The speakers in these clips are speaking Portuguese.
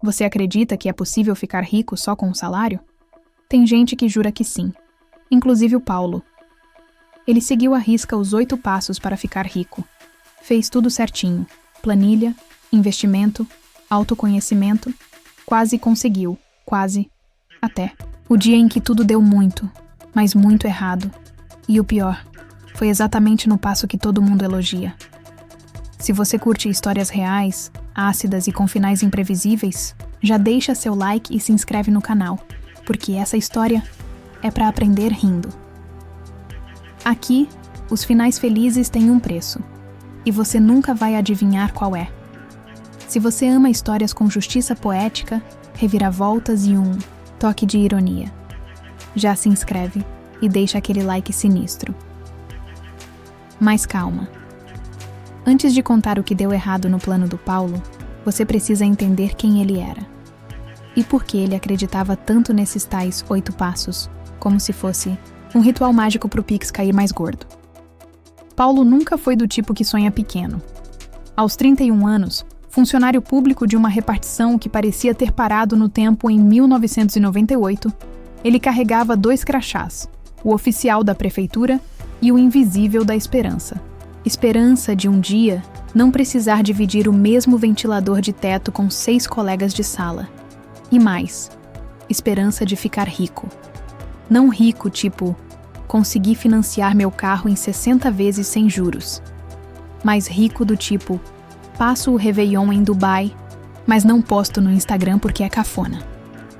Você acredita que é possível ficar rico só com um salário? Tem gente que jura que sim, inclusive o Paulo. Ele seguiu à risca os 8 passos para ficar rico. Fez tudo certinho: planilha, investimento, autoconhecimento. Quase conseguiu, quase, até. O dia em que tudo deu muito, mas muito errado. E o pior, foi exatamente no passo que todo mundo elogia. Se você curte histórias reais, ácidas e com finais imprevisíveis, já deixa seu like e se inscreve no canal, porque essa história é para aprender rindo. Aqui, os finais felizes têm um preço, e você nunca vai adivinhar qual é. Se você ama histórias com justiça poética, reviravoltas e um toque de ironia, já se inscreve e deixa aquele like sinistro. Mas calma. Antes de contar o que deu errado no plano do Paulo, você precisa entender quem ele era. E por que ele acreditava tanto nesses tais 8 passos, como se fosse um ritual mágico pro Pix cair mais gordo. Paulo nunca foi do tipo que sonha pequeno. Aos 31 anos, funcionário público de uma repartição que parecia ter parado no tempo em 1998, ele carregava 2 crachás, o oficial da prefeitura e o invisível da esperança. Esperança de um dia não precisar dividir o mesmo ventilador de teto com 6 colegas de sala. E mais, esperança de ficar rico. Não rico tipo, consegui financiar meu carro em 60 vezes sem juros. Mas rico do tipo, passo o Réveillon em Dubai, mas não posto no Instagram porque é cafona.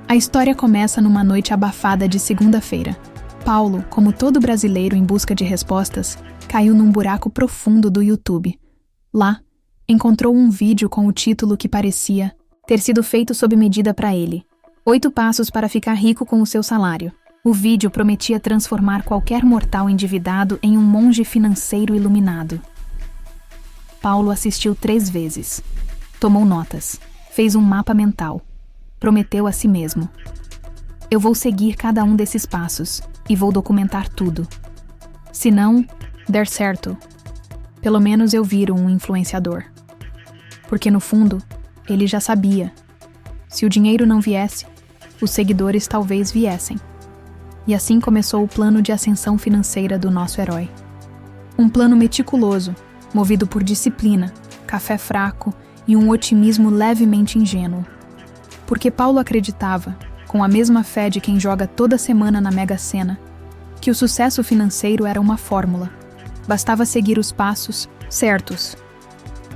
A história começa numa noite abafada de segunda-feira. Paulo, como todo brasileiro em busca de respostas, caiu num buraco profundo do YouTube. Lá, encontrou um vídeo com o título que parecia ter sido feito sob medida para ele: 8 passos para ficar rico com o seu salário. O vídeo prometia transformar qualquer mortal endividado em um monge financeiro iluminado. Paulo assistiu 3 vezes. Tomou notas. Fez um mapa mental. Prometeu a si mesmo: eu vou seguir cada um desses passos e vou documentar tudo. Se não der certo, pelo menos eu viro um influenciador. Porque no fundo, ele já sabia. Se o dinheiro não viesse, os seguidores talvez viessem. E assim começou o plano de ascensão financeira do nosso herói. Um plano meticuloso, movido por disciplina, café fraco e um otimismo levemente ingênuo. Porque Paulo acreditava, com a mesma fé de quem joga toda semana na Mega Sena, que o sucesso financeiro era uma fórmula. Bastava seguir os passos certos.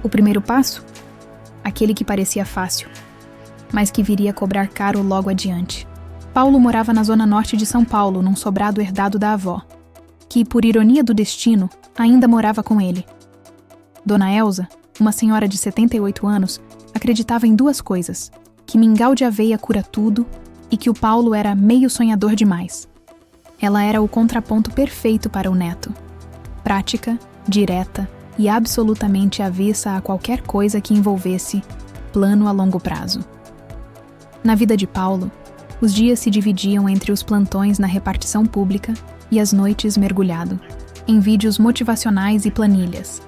O primeiro passo? Aquele que parecia fácil, mas que viria a cobrar caro logo adiante. Paulo morava na zona norte de São Paulo, num sobrado herdado da avó, que, por ironia do destino, ainda morava com ele. Dona Elza, uma senhora de 78 anos, acreditava em 2 coisas: que mingau de aveia cura tudo e que o Paulo era meio sonhador demais. Ela era o contraponto perfeito para o neto. Prática, direta e absolutamente avessa a qualquer coisa que envolvesse plano a longo prazo. Na vida de Paulo, os dias se dividiam entre os plantões na repartição pública e as noites mergulhado em vídeos motivacionais e planilhas.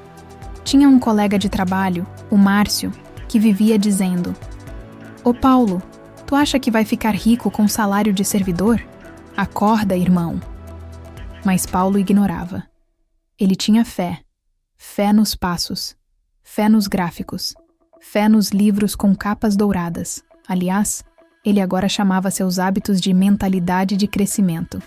Tinha um colega de trabalho, o Márcio, que vivia dizendo: "Ô Paulo, tu acha que vai ficar rico com salário de servidor? Acorda, irmão." Mas Paulo ignorava. Ele tinha fé. Fé nos passos. Fé nos gráficos. Fé nos livros com capas douradas. Aliás, ele agora chamava seus hábitos de mentalidade de crescimento.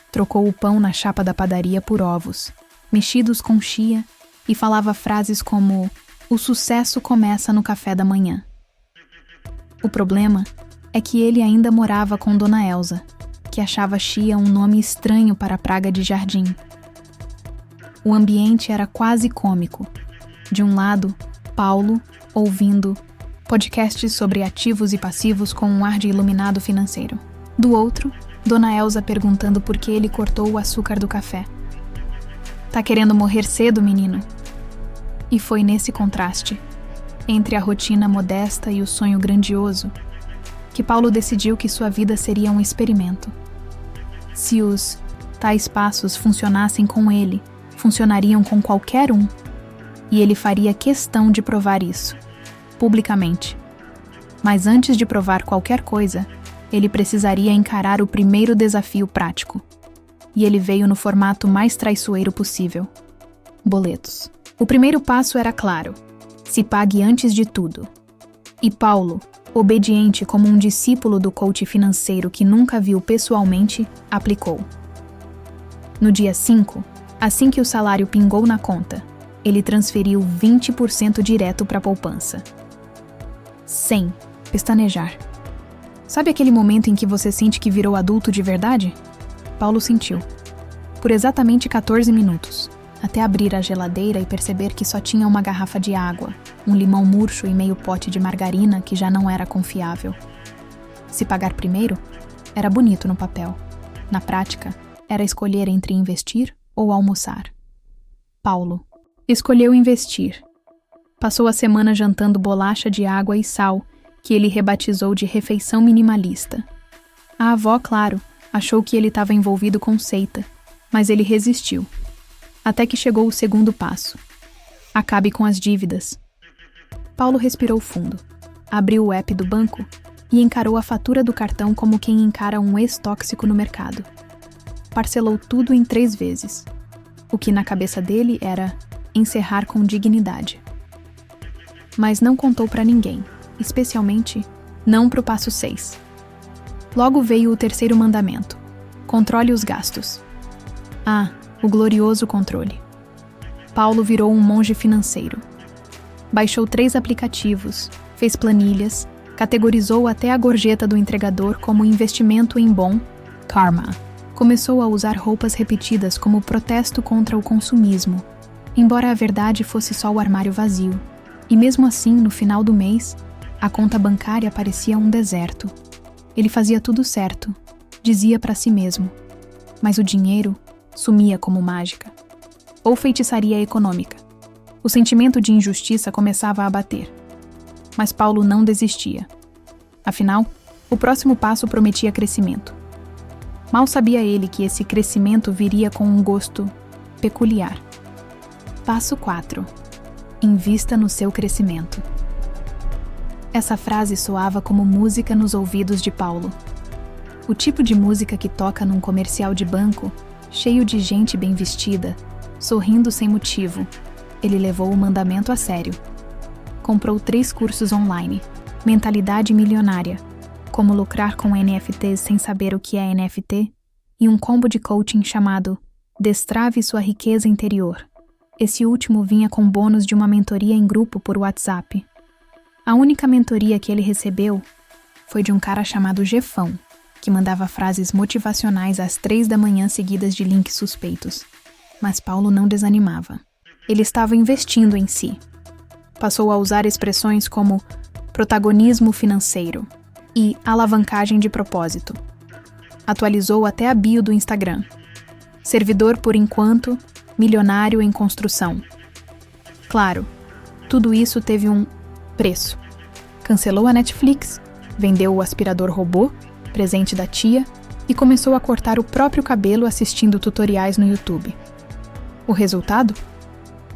Trocou o pão na chapa da padaria por ovos, mexidos com chia, e falava frases como: "O sucesso começa no café da manhã." O problema é que ele ainda morava com Dona Elza, que achava chia um nome estranho para a praga de jardim. O ambiente era quase cômico. De um lado, Paulo, ouvindo podcasts sobre ativos e passivos com um ar de iluminado financeiro. Do outro, Dona Elza perguntando por que ele cortou o açúcar do café. "Tá querendo morrer cedo, menino?" E foi nesse contraste, entre a rotina modesta e o sonho grandioso, que Paulo decidiu que sua vida seria um experimento. Se os tais passos funcionassem com ele, funcionariam com qualquer um, e ele faria questão de provar isso, publicamente. Mas antes de provar qualquer coisa, ele precisaria encarar o primeiro desafio prático. E ele veio no formato mais traiçoeiro possível: boletos. O primeiro passo era claro: se pague antes de tudo. E Paulo, obediente como um discípulo do coach financeiro que nunca viu pessoalmente, aplicou. No dia 5, assim que o salário pingou na conta, ele transferiu 20% direto para a poupança. Sem pestanejar. Sabe aquele momento em que você sente que virou adulto de verdade? Paulo sentiu. Por exatamente 14 minutos, até abrir a geladeira e perceber que só tinha uma garrafa de água, um limão murcho e meio pote de margarina que já não era confiável. Se pagar primeiro, era bonito no papel. Na prática, era escolher entre investir ou almoçar. Paulo escolheu investir. Passou a semana jantando bolacha de água e sal, que ele rebatizou de refeição minimalista. A avó, claro, achou que ele estava envolvido com seita, mas ele resistiu. Até que chegou o segundo passo: acabe com as dívidas. Paulo respirou fundo, abriu o app do banco e encarou a fatura do cartão como quem encara um ex-tóxico no mercado. Parcelou tudo em 3 vezes, o que na cabeça dele era encerrar com dignidade. Mas não contou para ninguém, especialmente não para o passo 6. Logo veio o terceiro mandamento: controle os gastos. Ah, o glorioso controle. Paulo virou um monge financeiro. Baixou 3 aplicativos, fez planilhas, categorizou até a gorjeta do entregador como investimento em bom karma. Começou a usar roupas repetidas como protesto contra o consumismo, embora a verdade fosse só o armário vazio. E mesmo assim, no final do mês, a conta bancária parecia um deserto. Ele fazia tudo certo, dizia para si mesmo, mas o dinheiro sumia como mágica. Ou feitiçaria econômica. O sentimento de injustiça começava a bater. Mas Paulo não desistia. Afinal, o próximo passo prometia crescimento. Mal sabia ele que esse crescimento viria com um gosto peculiar. Passo 4. Invista no seu crescimento. Essa frase soava como música nos ouvidos de Paulo. O tipo de música que toca num comercial de banco, cheio de gente bem vestida, sorrindo sem motivo. Ele levou o mandamento a sério. Comprou 3 cursos online: Mentalidade Milionária, Como Lucrar com NFTs sem saber o que é NFT, e um combo de coaching chamado Destrave Sua Riqueza Interior. Esse último vinha com bônus de uma mentoria em grupo por WhatsApp. A única mentoria que ele recebeu foi de um cara chamado Jefão, que mandava frases motivacionais às 3 da manhã seguidas de links suspeitos. Mas Paulo não desanimava. Ele estava investindo em si. Passou a usar expressões como protagonismo financeiro e alavancagem de propósito. Atualizou até a bio do Instagram. Servidor por enquanto, milionário em construção. Claro, tudo isso teve um preço. Cancelou a Netflix, vendeu o aspirador robô, presente da tia, e começou a cortar o próprio cabelo assistindo tutoriais no YouTube. O resultado?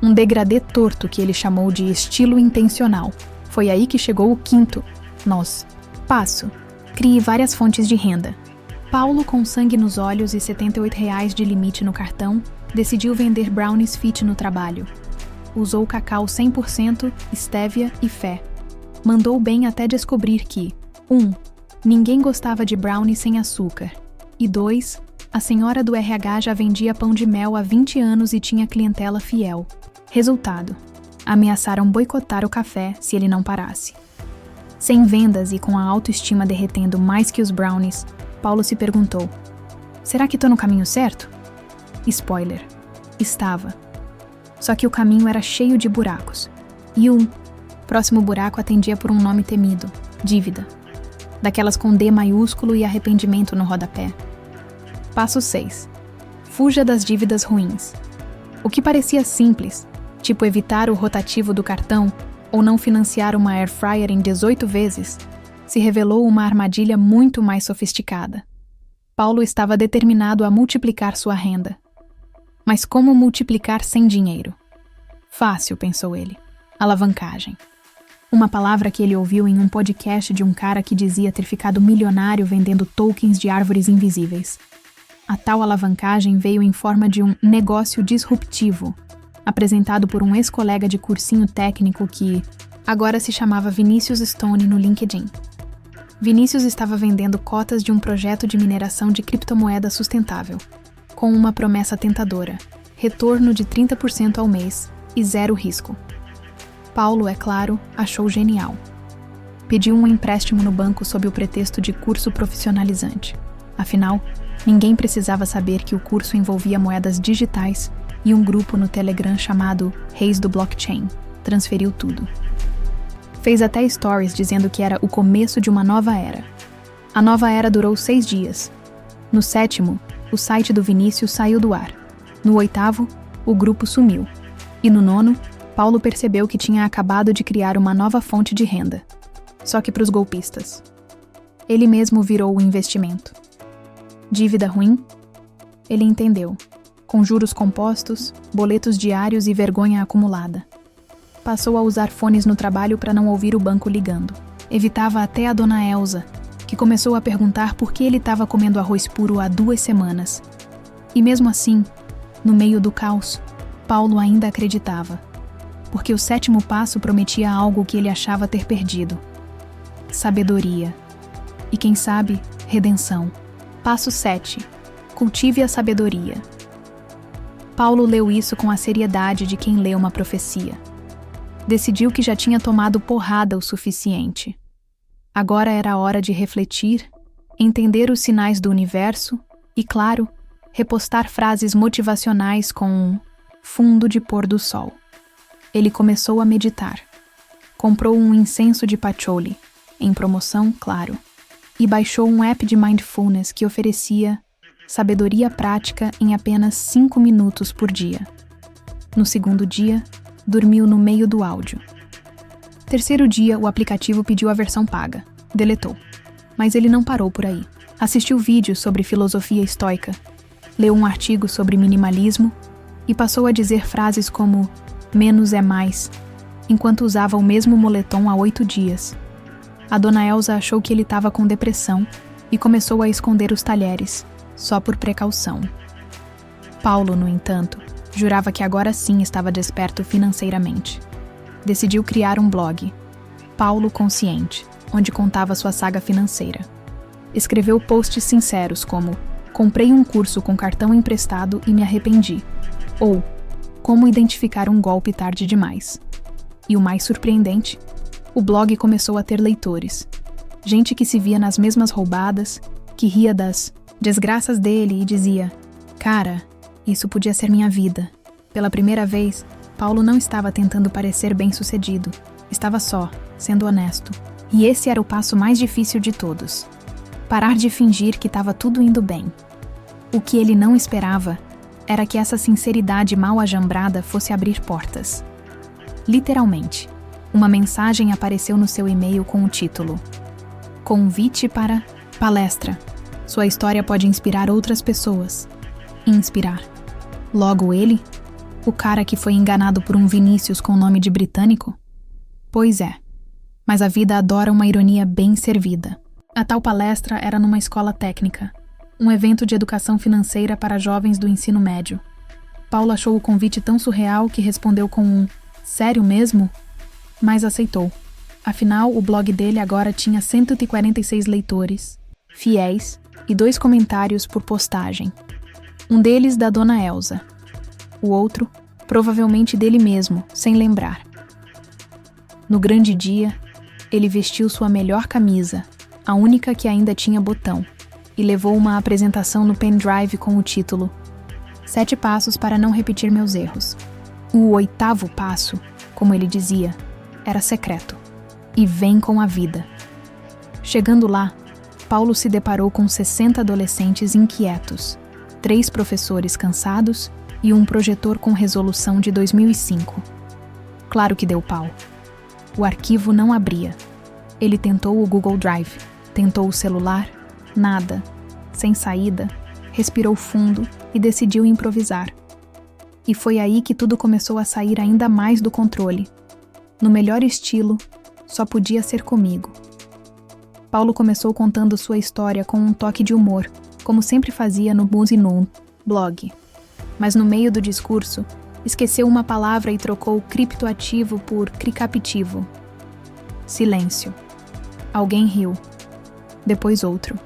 Um degradê torto que ele chamou de estilo intencional. Foi aí que chegou o 5º passo: crie várias fontes de renda. Paulo, com sangue nos olhos e R$ 78 de limite no cartão, decidiu vender brownies fit no trabalho. Usou cacau 100%, estévia e fé. Mandou bem até descobrir que 1. Ninguém gostava de brownie sem açúcar. E 2. A senhora do RH já vendia pão de mel há 20 anos e tinha clientela fiel. Resultado: ameaçaram boicotar o café se ele não parasse. Sem vendas e com a autoestima derretendo mais que os brownies, Paulo se perguntou: será que estou no caminho certo? Spoiler: estava. Só que o caminho era cheio de buracos. E o próximo buraco atendia por um nome temido: dívida. Daquelas com D maiúsculo e arrependimento no rodapé. Passo 6. Fuja das dívidas ruins. O que parecia simples, tipo evitar o rotativo do cartão ou não financiar uma air fryer em 18 vezes, se revelou uma armadilha muito mais sofisticada. Paulo estava determinado a multiplicar sua renda. Mas como multiplicar sem dinheiro? Fácil, pensou ele. Alavancagem. Uma palavra que ele ouviu em um podcast de um cara que dizia ter ficado milionário vendendo tokens de árvores invisíveis. A tal alavancagem veio em forma de um negócio disruptivo, apresentado por um ex-colega de cursinho técnico que agora se chamava Vinícius Stone no LinkedIn. Vinícius estava vendendo cotas de um projeto de mineração de criptomoeda sustentável, com uma promessa tentadora: retorno de 30% ao mês e zero risco. Paulo, é claro, achou genial. Pediu um empréstimo no banco sob o pretexto de curso profissionalizante. Afinal, ninguém precisava saber que o curso envolvia moedas digitais e um grupo no Telegram chamado Reis do Blockchain. Transferiu tudo. Fez até stories dizendo que era o começo de uma nova era. A nova era durou 6 dias. No 7º, o site do Vinícius saiu do ar. No 8º, o grupo sumiu. E no 9º, Paulo percebeu que tinha acabado de criar uma nova fonte de renda. Só que para os golpistas. Ele mesmo virou o investimento. Dívida ruim? Ele entendeu. Com juros compostos, boletos diários e vergonha acumulada. Passou a usar fones no trabalho para não ouvir o banco ligando. Evitava até a dona Elza, que começou a perguntar por que ele estava comendo arroz puro há 2 semanas. E mesmo assim, no meio do caos, Paulo ainda acreditava. Porque o 7º passo prometia algo que ele achava ter perdido: sabedoria. E quem sabe, redenção. Passo 7. Cultive a sabedoria. Paulo leu isso com a seriedade de quem lê uma profecia. Decidiu que já tinha tomado porrada o suficiente. Agora era a hora de refletir, entender os sinais do universo e, claro, repostar frases motivacionais com um fundo de pôr do sol. Ele começou a meditar. Comprou um incenso de patchouli, em promoção, claro, e baixou um app de mindfulness que oferecia sabedoria prática em apenas 5 minutos por dia. No 2º dia, dormiu no meio do áudio. 3º dia, o aplicativo pediu a versão paga. Deletou. Mas ele não parou por aí. Assistiu vídeos sobre filosofia estoica, leu um artigo sobre minimalismo e passou a dizer frases como menos é mais, enquanto usava o mesmo moletom há 8 dias. A dona Elza achou que ele estava com depressão e começou a esconder os talheres, só por precaução. Paulo, no entanto, jurava que agora sim estava desperto financeiramente. Decidiu criar um blog, Paulo Consciente, onde contava sua saga financeira. Escreveu posts sinceros como: comprei um curso com cartão emprestado e me arrependi, ou como identificar um golpe tarde demais. E o mais surpreendente, o blog começou a ter leitores. Gente que se via nas mesmas roubadas, que ria das desgraças dele e dizia: cara, isso podia ser minha vida. Pela primeira vez, Paulo não estava tentando parecer bem-sucedido. Estava só, sendo honesto. E esse era o passo mais difícil de todos. Parar de fingir que estava tudo indo bem. O que ele não esperava era que essa sinceridade mal ajambrada fosse abrir portas. Literalmente, uma mensagem apareceu no seu e-mail com o título: Convite para palestra. Sua história pode inspirar outras pessoas. Inspirar. Logo ele? O cara que foi enganado por um Vinícius com nome de britânico? Pois é. Mas a vida adora uma ironia bem servida. A tal palestra era numa escola técnica. Um evento de educação financeira para jovens do ensino médio. Paulo achou o convite tão surreal que respondeu com um sério mesmo? Mas aceitou. Afinal, o blog dele agora tinha 146 leitores, fiéis, e 2 comentários por postagem. Um deles da dona Elza. O outro, provavelmente dele mesmo, sem lembrar. No grande dia, ele vestiu sua melhor camisa, a única que ainda tinha botão, e levou uma apresentação no pendrive com o título 7 passos para não repetir meus erros. O 8º passo, como ele dizia, era secreto. E vem com a vida. Chegando lá, Paulo se deparou com 60 adolescentes inquietos, 3 professores cansados e um projetor com resolução de 2005. Claro que deu pau. O arquivo não abria. Ele tentou o Google Drive, tentou o celular, nada. Sem saída, respirou fundo e decidiu improvisar. E foi aí que tudo começou a sair ainda mais do controle. No melhor estilo, só podia ser comigo. Paulo começou contando sua história com um toque de humor, como sempre fazia no Muzinum blog. Mas no meio do discurso, esqueceu uma palavra e trocou criptoativo por cricapitivo. Silêncio. Alguém riu. Depois outro.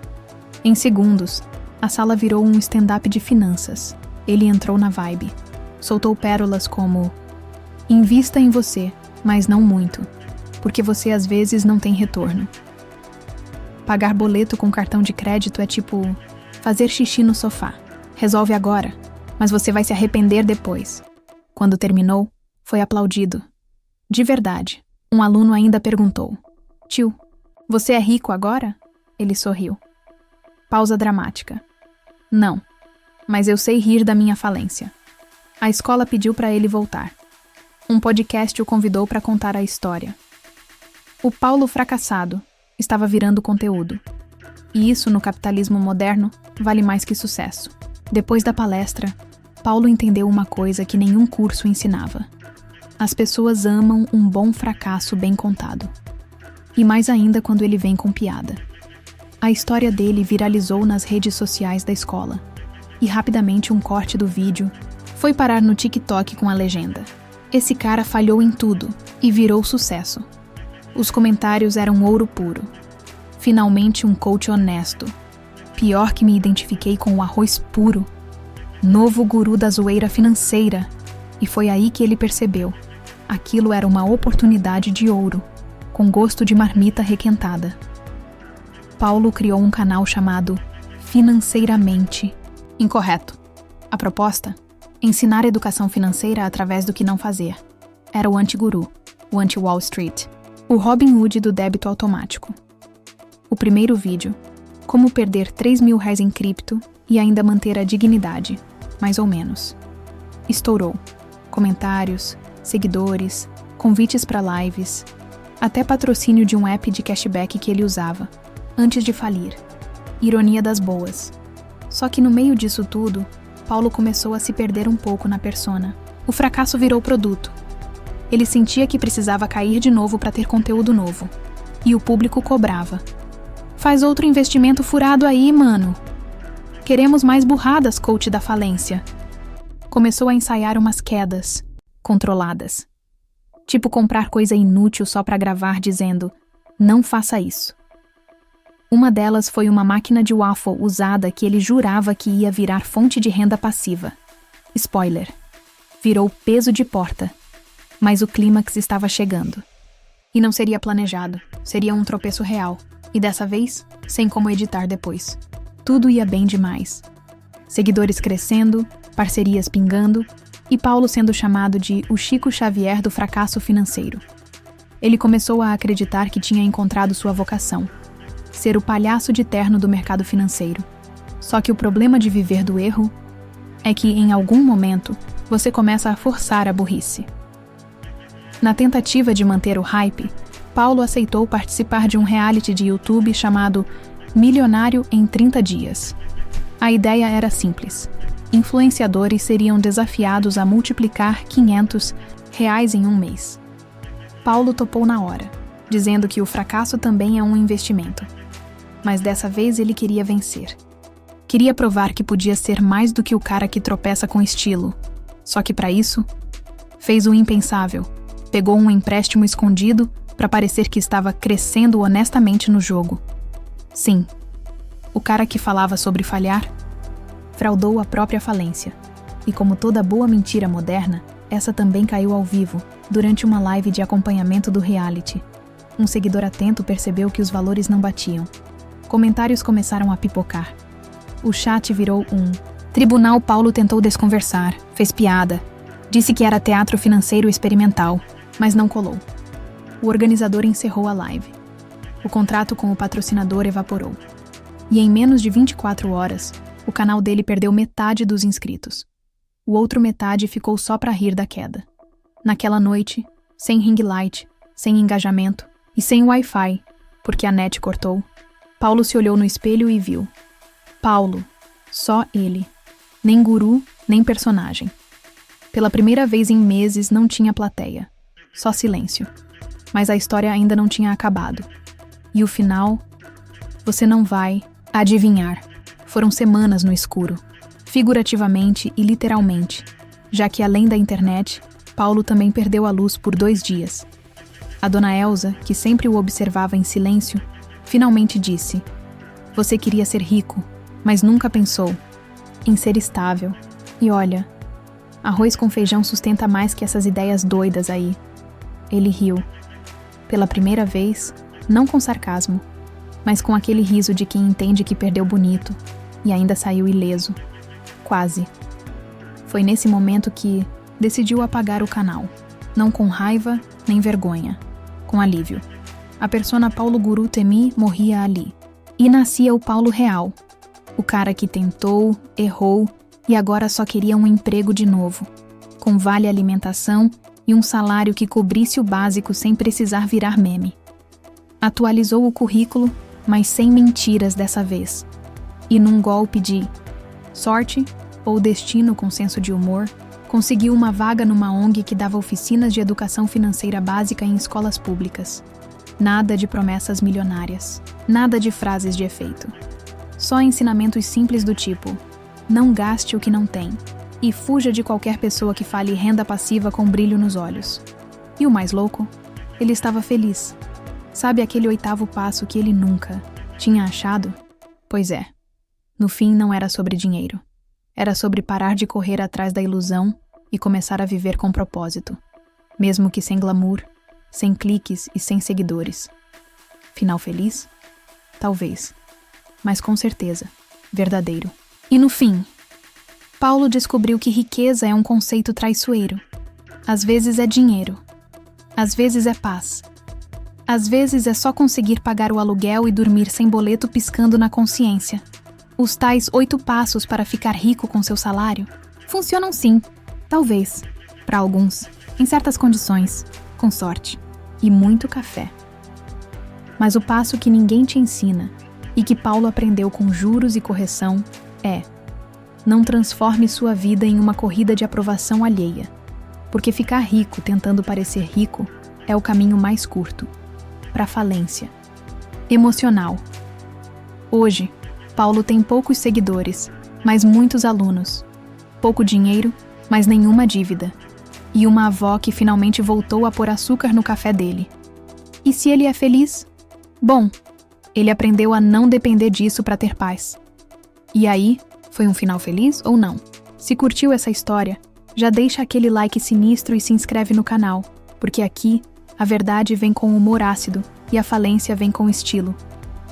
Em segundos, a sala virou um stand-up de finanças. Ele entrou na vibe. Soltou pérolas como: invista em você, mas não muito, porque você às vezes não tem retorno. Pagar boleto com cartão de crédito é tipo fazer xixi no sofá. Resolve agora, mas você vai se arrepender depois. Quando terminou, foi aplaudido. De verdade, um aluno ainda perguntou: tio, você é rico agora? Ele sorriu. Pausa dramática. Não, mas eu sei rir da minha falência. A escola pediu para ele voltar. Um podcast o convidou para contar a história. O Paulo fracassado estava virando conteúdo. E isso, no capitalismo moderno, vale mais que sucesso. Depois da palestra, Paulo entendeu uma coisa que nenhum curso ensinava. As pessoas amam um bom fracasso bem contado. E mais ainda quando ele vem com piada. A história dele viralizou nas redes sociais da escola. E rapidamente um corte do vídeo foi parar no TikTok com a legenda: esse cara falhou em tudo e virou sucesso. Os comentários eram ouro puro. Finalmente um coach honesto. Pior que me identifiquei com o arroz puro. Novo guru da zoeira financeira. E foi aí que ele percebeu. Aquilo era uma oportunidade de ouro, com gosto de marmita requentada. Paulo criou um canal chamado Financeiramente Incorreto. A proposta? Ensinar educação financeira através do que não fazer. Era o anti-guru, o anti-Wall Street, o Robin Hood do débito automático. O primeiro vídeo: como perder 3 mil reais em cripto e ainda manter a dignidade, mais ou menos. Estourou. Comentários, seguidores, convites para lives, até patrocínio de um app de cashback que ele usava, antes de falir. Ironia das boas. Só que no meio disso tudo, Paulo começou a se perder um pouco na persona. O fracasso virou produto. Ele sentia que precisava cair de novo para ter conteúdo novo. E o público cobrava. Faz outro investimento furado aí, mano. Queremos mais burradas, coach da falência. Começou a ensaiar umas quedas, controladas. Tipo comprar coisa inútil só para gravar dizendo: não faça isso. Uma delas foi uma máquina de waffle usada que ele jurava que ia virar fonte de renda passiva. Spoiler. Virou peso de porta. Mas o clímax estava chegando. E não seria planejado, seria um tropeço real. E dessa vez, sem como editar depois. Tudo ia bem demais. Seguidores crescendo, parcerias pingando, e Paulo sendo chamado de o Chico Xavier do fracasso financeiro. Ele começou a acreditar que tinha encontrado sua vocação. Ser o palhaço de terno do mercado financeiro. Só que o problema de viver do erro é que, em algum momento, você começa a forçar a burrice. Na tentativa de manter o hype, Paulo aceitou participar de um reality de YouTube chamado Milionário em 30 Dias. A ideia era simples. Influenciadores seriam desafiados a multiplicar R$500 em um mês. Paulo topou na hora, dizendo que o fracasso também é um investimento. Mas dessa vez ele queria vencer. Queria provar que podia ser mais do que o cara que tropeça com estilo. Só que para isso, fez o impensável. Pegou um empréstimo escondido para parecer que estava crescendo honestamente no jogo. Sim, o cara que falava sobre falhar, fraudou a própria falência. E como toda boa mentira moderna, essa também caiu ao vivo, durante uma live de acompanhamento do reality. Um seguidor atento percebeu que os valores não batiam. Comentários começaram a pipocar. O chat virou um tribunal. Paulo tentou desconversar, fez piada, disse que era teatro financeiro experimental, mas não colou. O organizador encerrou a live. O contrato com o patrocinador evaporou. E em menos de 24 horas, o canal dele perdeu metade dos inscritos. O outro metade ficou só para rir da queda. Naquela noite, sem ring light, sem engajamento e sem Wi-Fi, porque a net cortou, Paulo se olhou no espelho e viu. Paulo, só ele. Nem guru, nem personagem. Pela primeira vez em meses não tinha plateia. Só silêncio. Mas a história ainda não tinha acabado. E o final, você não vai adivinhar. Foram semanas no escuro, figurativamente e literalmente, já que além da internet, Paulo também perdeu a luz por 2 dias. A dona Elza, que sempre o observava em silêncio, finalmente disse: "Você queria ser rico, mas nunca pensou em ser estável. E olha, arroz com feijão sustenta mais que essas ideias doidas aí." Ele riu. Pela primeira vez, não com sarcasmo, mas com aquele riso de quem entende que perdeu bonito e ainda saiu ileso. Quase. Foi nesse momento que decidiu apagar o canal, não com raiva nem vergonha, com alívio. A persona Paulo Guru Temi morria ali. E nascia o Paulo real, o cara que tentou, errou e agora só queria um emprego de novo, com vale alimentação e um salário que cobrisse o básico sem precisar virar meme. Atualizou o currículo, mas sem mentiras dessa vez. E num golpe de sorte ou destino com senso de humor, conseguiu uma vaga numa ONG que dava oficinas de educação financeira básica em escolas públicas. Nada de promessas milionárias, nada de frases de efeito. Só ensinamentos simples do tipo: não gaste o que não tem, e fuja de qualquer pessoa que fale renda passiva com brilho nos olhos. E o mais louco? Ele estava feliz. Sabe aquele 8º passo que ele nunca tinha achado? Pois é. No fim, não era sobre dinheiro. Era sobre parar de correr atrás da ilusão e começar a viver com propósito. Mesmo que sem glamour, sem cliques e sem seguidores. Final feliz? Talvez. Mas com certeza, verdadeiro. E no fim, Paulo descobriu que riqueza é um conceito traiçoeiro. Às vezes é dinheiro. Às vezes é paz. Às vezes é só conseguir pagar o aluguel e dormir sem boleto piscando na consciência. Os tais 8 passos para ficar rico com seu salário funcionam sim, talvez, para alguns, em certas condições, com sorte e muito café. Mas o passo que ninguém te ensina e que Paulo aprendeu com juros e correção é: não transforme sua vida em uma corrida de aprovação alheia, porque ficar rico tentando parecer rico é o caminho mais curto para a falência emocional. Hoje, Paulo tem poucos seguidores, mas muitos alunos. Pouco dinheiro, mas nenhuma dívida. E uma avó que finalmente voltou a pôr açúcar no café dele. E se ele é feliz? Bom, ele aprendeu a não depender disso para ter paz. E aí, foi um final feliz ou não? Se curtiu essa história, já deixa aquele like sinistro e se inscreve no canal, porque aqui a verdade vem com humor ácido e a falência vem com estilo.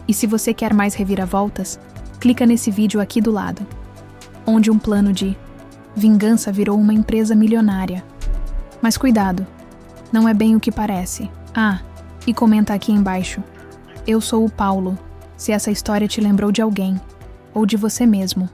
E se você quer mais reviravoltas, clica nesse vídeo aqui do lado, onde um plano de vingança virou uma empresa milionária. Mas cuidado, não é bem o que parece. Ah, e comenta aqui embaixo: eu sou o Paulo, se essa história te lembrou de alguém, ou de você mesmo.